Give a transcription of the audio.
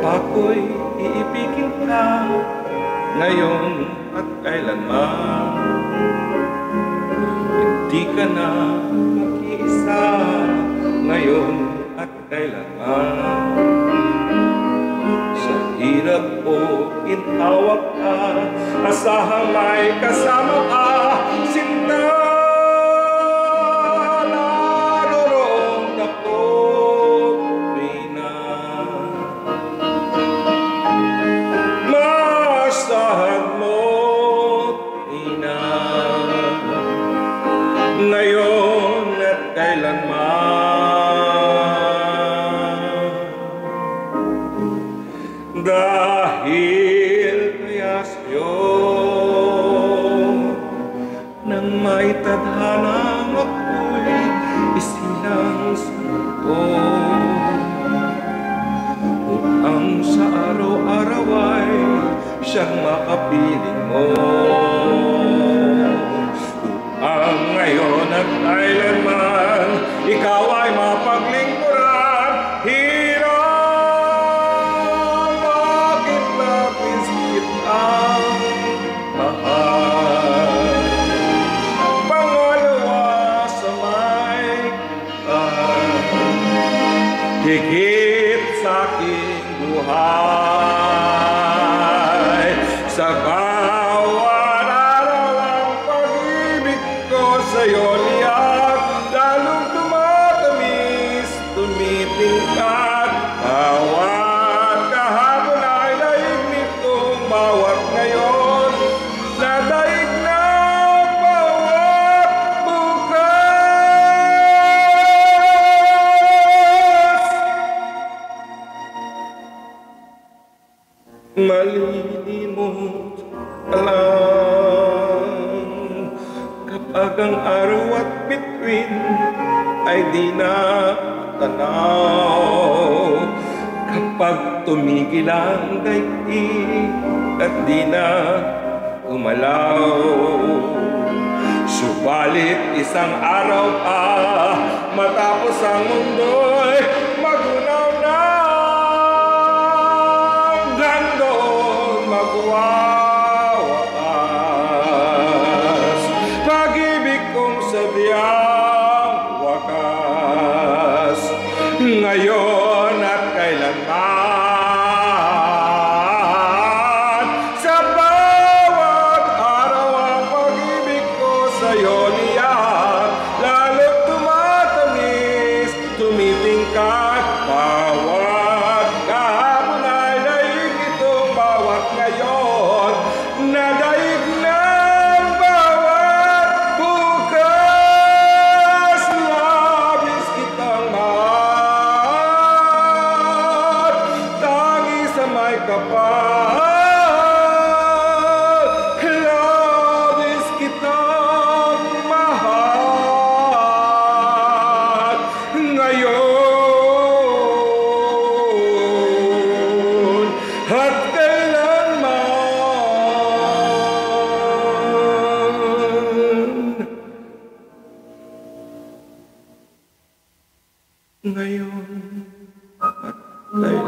Ako'y iibigin ka ngayon at kailanman. Hindi ka na mag-iisa ngayon at kailanman. Sa hirap o inawak ka, asahang may kasama ka, sinta. Ngayon at kailanman. Dahil kaya sa'yo nang may tadhanang ako'y isilang sa mundo, upang sa araw-araw ay siyang makapiling mo. Ngayon at kailanman, ikaw ay mapaglingkuran. Hirang bakit labis kitang mahal. Pangalawa sa may higit sa aking buhay. Sa sa'yo liyak, lalong tumatamis, tumitingkat. Bawat kahapon ay daig nitong bawat ngayon, na daig na bawat bukas. Malilimot alam kapag ang araw at bituin ay di na tanaw, kapag tumigil ang daigdig at di na umalaw. Subalit isang araw pa matapos ang mundo'y magunaw na, gandong magwawakas. Pag-ibig kong sadyang wakas, ngayon at kailanman. Sa bawat araw ang pag-ibig ko sa'yo liyak, lalo't tumatamis, tumitingkat. Bawat kahapon ay daig itong bawat ngayon, na daig ng bawat bukas. Labis kitang mahal, tangi sa may kapal. Labis kitang mahal, ngayon at kailanman. Ngayon at kailanman.